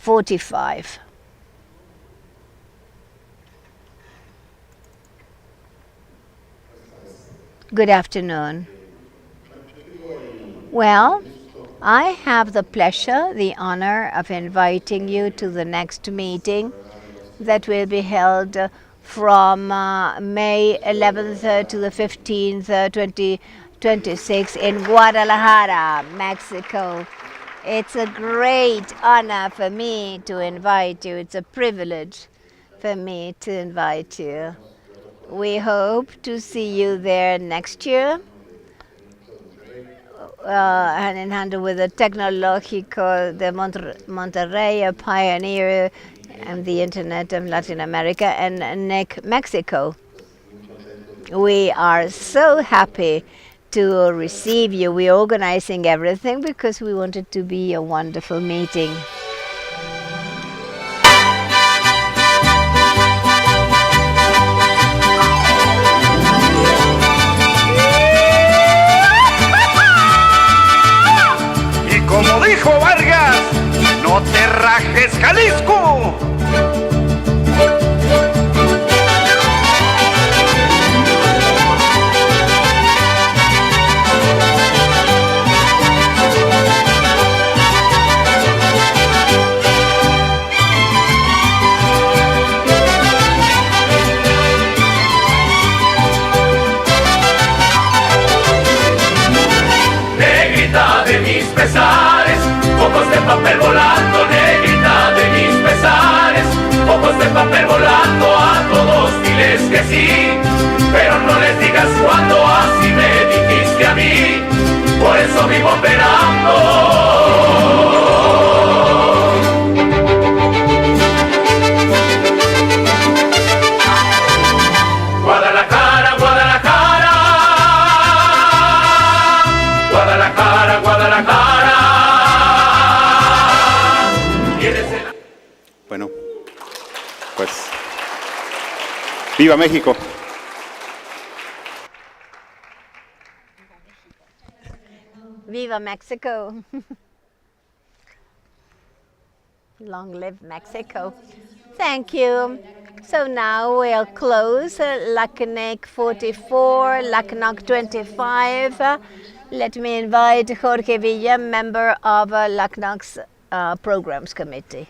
45. Good afternoon. Well, I have the pleasure, the honor of inviting you to the next meeting that will be held from May 11th to the 15th, 2026 in Guadalajara, Mexico. It's a great honor for me to invite you. It's a privilege for me to invite you. We hope to see you there next year, hand in hand with the Tecnológico de Monterrey, a pioneer in the Internet of Latin America, and LACNIC Mexico. We are so happy to receive you. We're organizing everything because we want it to be a wonderful meeting. Como dijo Vargas, no te rajes, Jalisco. Negrita de mis pesares, ojos de papel volando, negrita de mis pesares, ojos de papel volando, a todos diles que sí, pero no les digas cuando así me dijiste a mí, por eso vivo esperando. Guadalajara, Guadalajara, Guadalajara, Guadalajara. Bueno, pues ¡viva México! Viva Mexico! Long live Mexico! Thank you. So now we'll close LACNIC 44, LACNOG 25. Let me invite Jorge Villa, member of LACNOG's Programs Committee.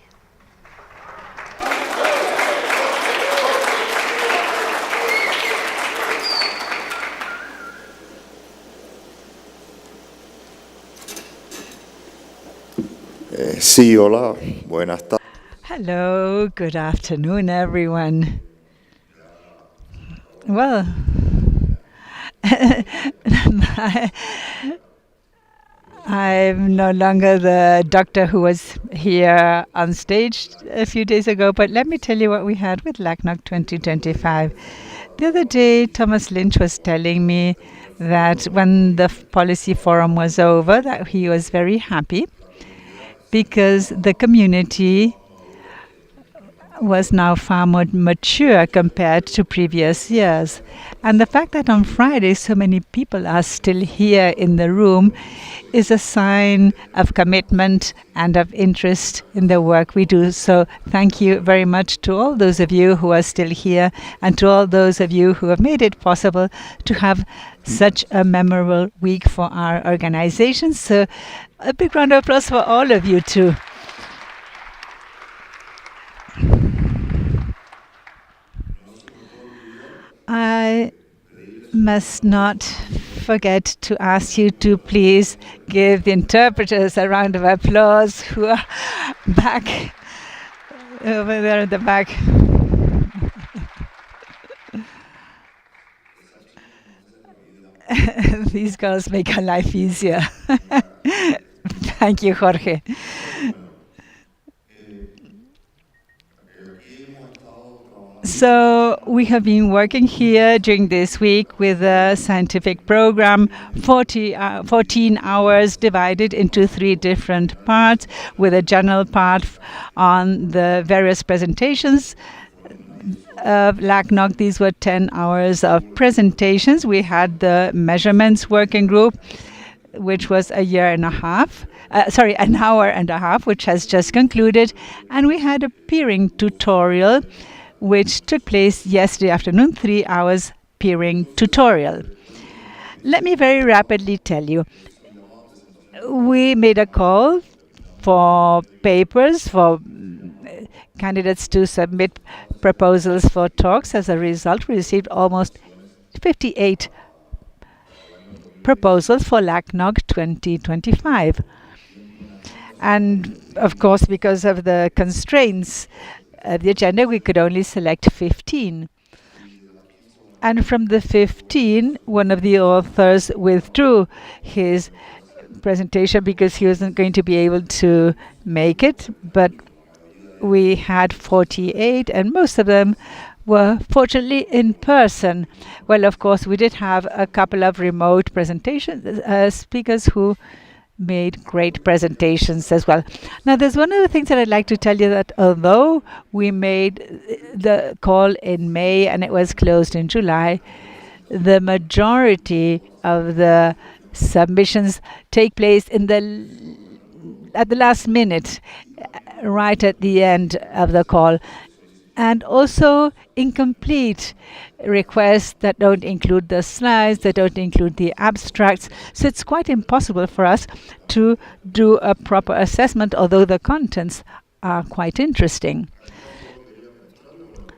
Sí, hola, buenas tardes. Hello, good afternoon, everyone. Well, I'm no longer the doctor who was here on stage a few days ago, but let me tell you what we had with LACNOG 2025. The other day, Thomas Lynch was telling me that when the policy forum was over, that he was very happy because the community was now far more mature compared to previous years. And the fact that on Friday so many people are still here in the room is a sign of commitment and of interest in the work we do. So thank you very much to all those of you who are still here and to all those of you who have made it possible to have such a memorable week for our organization. So a big round of applause for all of you too. I must not forget to ask you to please give the interpreters a round of applause who are back over there at the back. These girls make our life easier. Thank you, Jorge. So we have been working here during this week with a scientific program, 14 hours divided into 3 different parts, with a general part on the various presentations of LACNOG. These were 10 hours of presentations. We had the measurements working group which was an hour and a half, which has just concluded. And we had a peering tutorial, which took place yesterday afternoon, 3 hours peering tutorial. Let me very rapidly tell you. We made a call for papers for candidates to submit proposals for talks. As a result, we received almost 58 proposals for LACNOG 2025. And of course, because of the constraints of the agenda, we could only select 15. And from the 15, one of the authors withdrew his presentation because he wasn't going to be able to make it. But we had 48, and most of them were fortunately in person. Well, of course, we did have a couple of remote speakers who made great presentations as well. Now, there's one of the things that I'd like to tell you, that although we made the call in May and it was closed in July, the majority of the submissions take place at the last minute, right at the end of the call, and also incomplete requests that don't include the slides, that don't include the abstracts. So it's quite impossible for us to do a proper assessment, although the contents are quite interesting.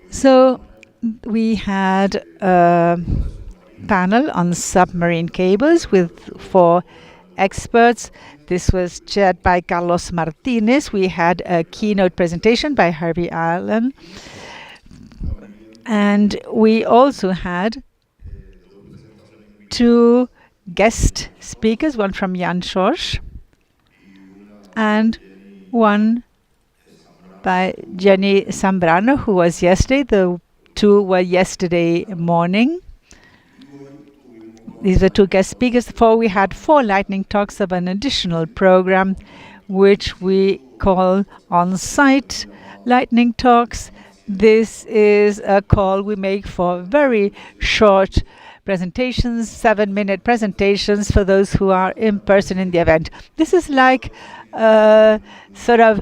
So we had a panel on submarine cables with 4 experts. This was chaired by Carlos Martinez. We had a keynote presentation by Harvey Allen. And we also had 2 guest speakers, one from Jan Schorsch and one by Jenny Zambrano, who was yesterday. The 2 were yesterday morning. These are 2 guest speakers. We had 4 lightning talks of an additional program, which we call on-site lightning talks. This is a call we make for very short presentations, 7-minute presentations for those who are in person in the event. This is like a sort of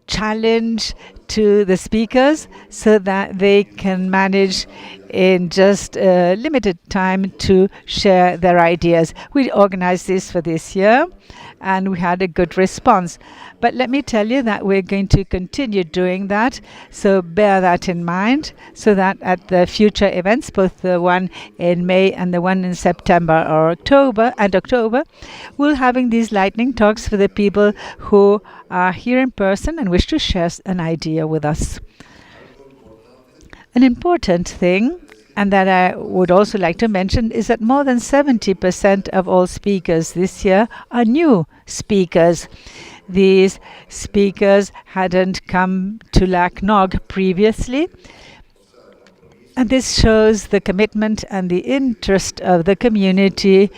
challenge to the speakers so that they can manage in just a limited time to share their ideas. We organized this for this year and we had a good response. But let me tell you that we're going to continue doing that, so bear that in mind, so that at the future events, both the one in May and the one in September or October, we're having these lightning talks for the people who are here in person and wish to share an idea with us. An important thing, and that I would also like to mention, is that more than 70% of all speakers this year are new speakers. These speakers hadn't come to LACNOG previously. And this shows the commitment and the interest of the community.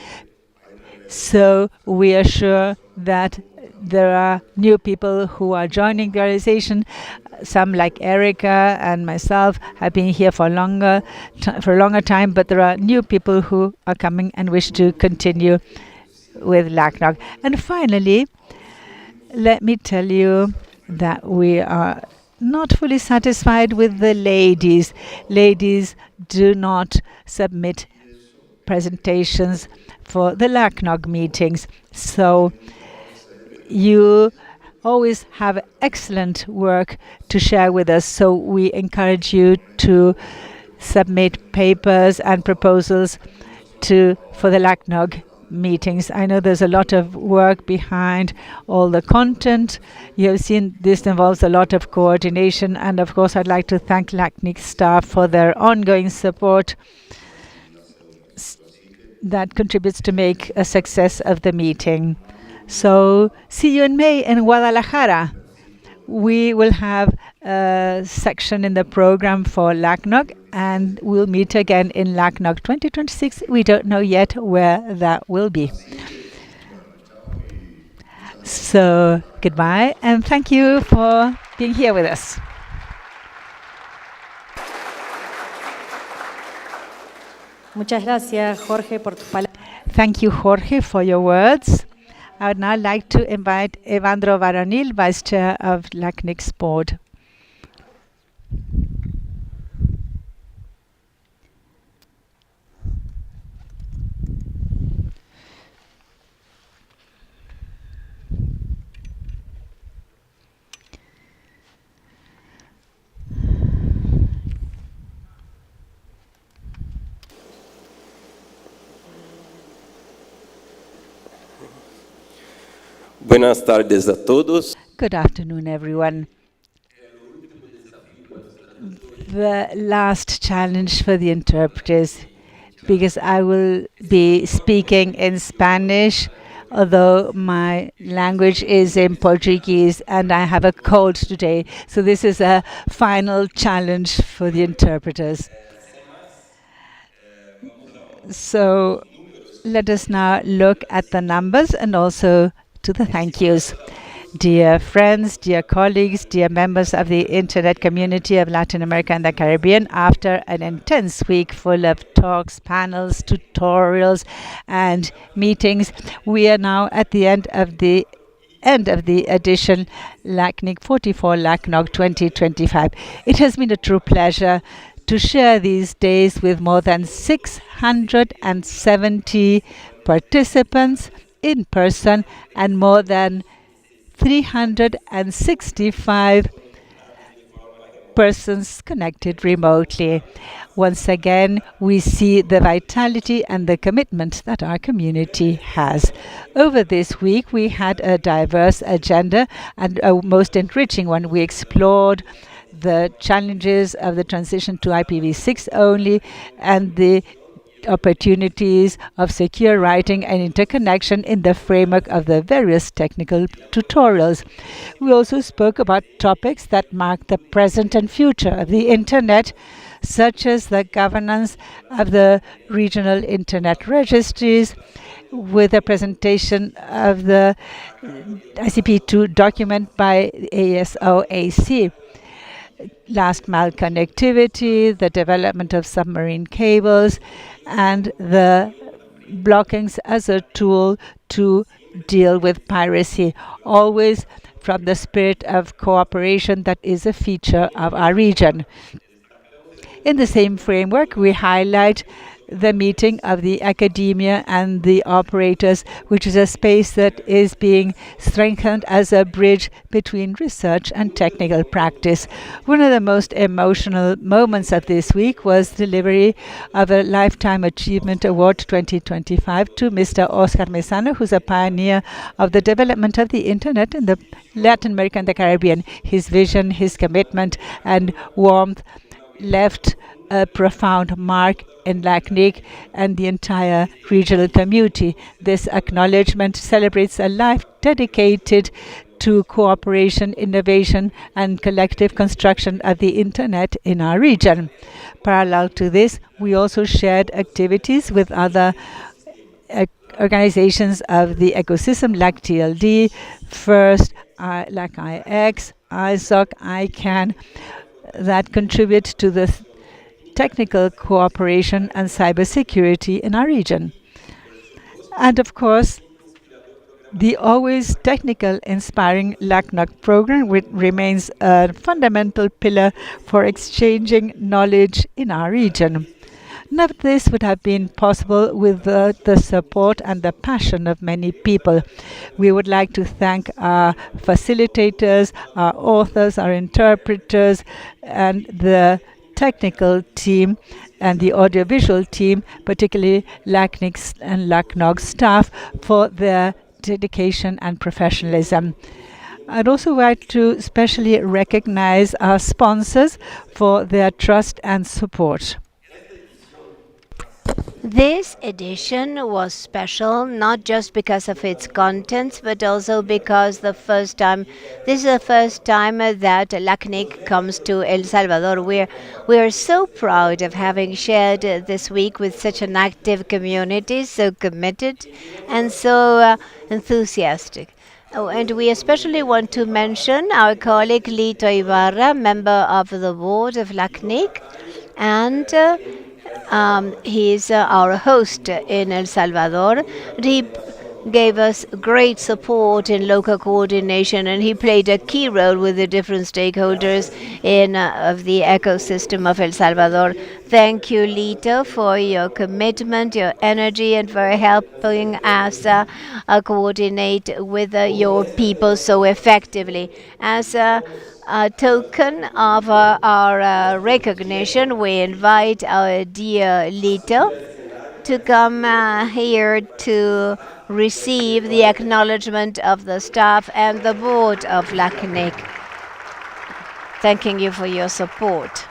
So we are sure that there are new people who are joining the organization. Some, like Erica and myself, have been here for a longer time, but there are new people who are coming and wish to continue with LACNOG. And finally, let me tell you that we are not fully satisfied with the ladies. Ladies do not submit presentations for the LACNOG meetings. So you always have excellent work to share with us. So we encourage you to submit papers and proposals for the LACNOG meetings. I know there's a lot of work behind all the content. You have seen this involves a lot of coordination, and of course I'd like to thank LACNIC staff for their ongoing support that contributes to make a success of the meeting. So see you in May in Guadalajara. We will have a section in the program for LACNOG, and we'll meet again in LACNOG 2026. We don't know yet where that will be. So goodbye, and thank you for being here with us. Muchas gracias, Jorge, por tus palabras. Thank you, Jorge, for your words. I would now like to invite Evandro Varonil, Vice Chair of LACNIC's board. Buenas tardes a todos. Good afternoon, everyone. The last challenge for the interpreters, because I will be speaking in Spanish, although my language is in Portuguese and I have a cold today. So this is a final challenge for the interpreters. So let us now look at the numbers and also to the thank yous. Dear friends, dear colleagues, dear members of the Internet community of Latin America and the Caribbean, after an intense week full of talks, panels, tutorials, and meetings, we are now at the end of the edition LACNIC 44 LACNOG 2025. It has been a true pleasure to share these days with more than 670 participants in person and more than 365 persons connected remotely. Once again, we see the vitality and the commitment that our community has. Over this week, we had a diverse agenda and a most enriching one. We explored the challenges of the transition to IPv6 only and the opportunities of secure writing and interconnection in the framework of the various technical tutorials. We also spoke about topics that mark the present and future of the Internet, such as the governance of the regional Internet registries, with a presentation of the ICP2 document by ASOAC. Last mile connectivity, the development of submarine cables, and the blockings as a tool to deal with piracy, always from the spirit of cooperation that is a feature of our region. In the same framework, we highlight the meeting of the academia and the operators, which is a space that is being strengthened as a bridge between research and technical practice. One of the most emotional moments of this week was delivery of a Lifetime Achievement Award 2025 to Mr. Oscar Mesano, who's a pioneer of the development of the Internet in the Latin America and the Caribbean. His vision, his commitment, and warmth left a profound mark in LACNIC and the entire regional community. This acknowledgement celebrates a life dedicated to cooperation, innovation, and collective construction of the Internet in our region. Parallel to this, we also shared activities with other organizations of the ecosystem, LACTLD, FIRST, LACIX, ISOC, ICANN, that contribute to the technical cooperation and cybersecurity in our region. And of course, the always technical, inspiring LACNOG program, which remains a fundamental pillar for exchanging knowledge in our region. None of this would have been possible without the support and the passion of many people. We would like to thank our facilitators, our authors, our interpreters, and the technical team and the audiovisual team, particularly LACNIC and LACNOG staff, for their dedication and professionalism. I'd also like to especially recognize our sponsors for their trust and support. This edition was special not just because of its contents, but also because this is the first time that LACNIC comes to El Salvador. We are so proud of having shared this week with such an active community, so committed and so enthusiastic. Oh, and we especially want to mention our colleague Lito Ibarra, member of the board of LACNIC, and He's our host in El Salvador. He gave us great support in local coordination, and he played a key role with the different stakeholders in of the ecosystem of El Salvador. Thank you, Lito, for your commitment, your energy, and for helping us coordinate with your people so effectively. As a token of our recognition, we invite our dear Lito to come here to receive the acknowledgement of the staff and the board of LACNIC. Thanking you for your support.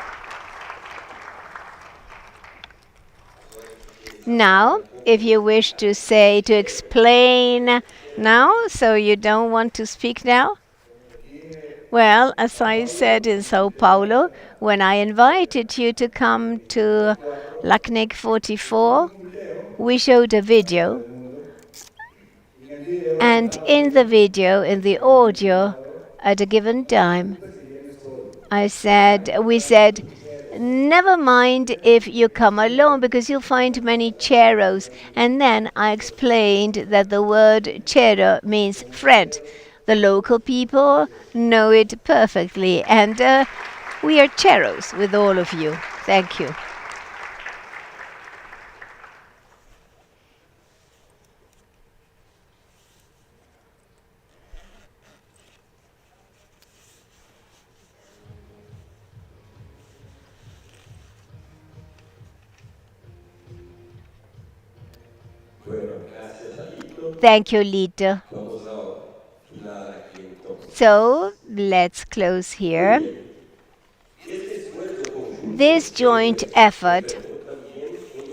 Now, if you wish to explain now, so you don't want to speak now? Well, as I said in Sao Paulo, when I invited you to come to LACNIC 44, we showed a video. And in the video, in the audio, at a given time, we said, never mind if you come alone because you'll find many cheros. And then I explained that the word chero means friend. The local people know it perfectly, and we are cheros with all of you. Thank you. Thank you, Lito. So let's close here. This joint effort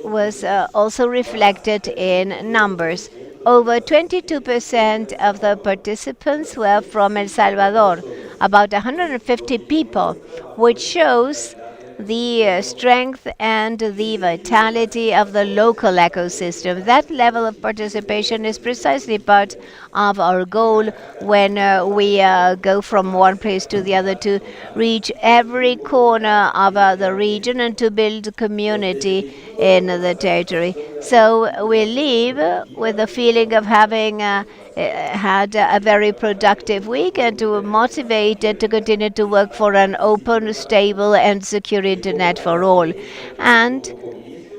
was also reflected in numbers. Over 22% of the participants were from El Salvador, about 150 people, which shows the strength and the vitality of the local ecosystem. That level of participation is precisely part of our goal when we go from one place to the other to reach every corner of the region and to build community in the territory. So we leave with the feeling of having had a very productive week and to motivated to continue to work for an open, stable, and secure internet for all. And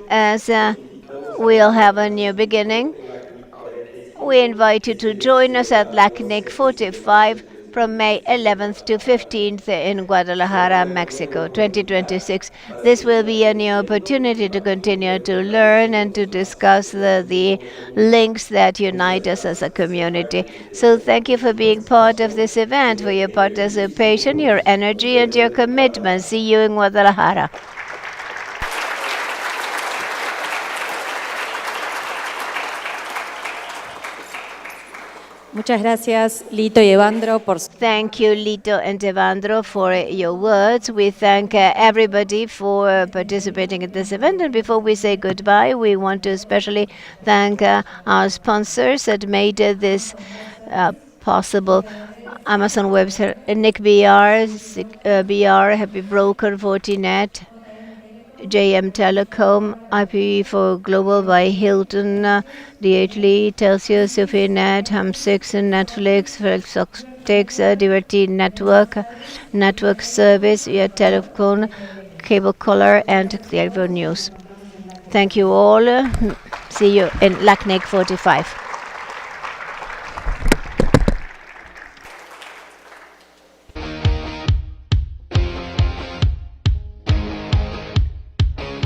as we'll have a new beginning, we invite you to join us at LACNIC 45 from May 11th to 15th in Guadalajara, Mexico, 2026. This will be a new opportunity to continue to learn and to discuss the links that unite us as a community. So thank you for being part of this event, for your participation, your energy, and your commitment. See you in Guadalajara. Muchas gracias, Lito y Evandro, por Thank you, Lito and Evandro, for your words. We thank everybody for participating in this event. And before we say goodbye, we want to especially thank our sponsors that made this possible. Amazon Web Services, NIC BR, Happy Broker, Fortinet, JM Telecom, IP4 Global by Hilton, DHL, Telsia, Sofinet, Ham6, Netflix, Flexotics, Diverty Network Service, via Telecom, Cable Color, and Clearview News. Thank you all. See you in LACNIC 45.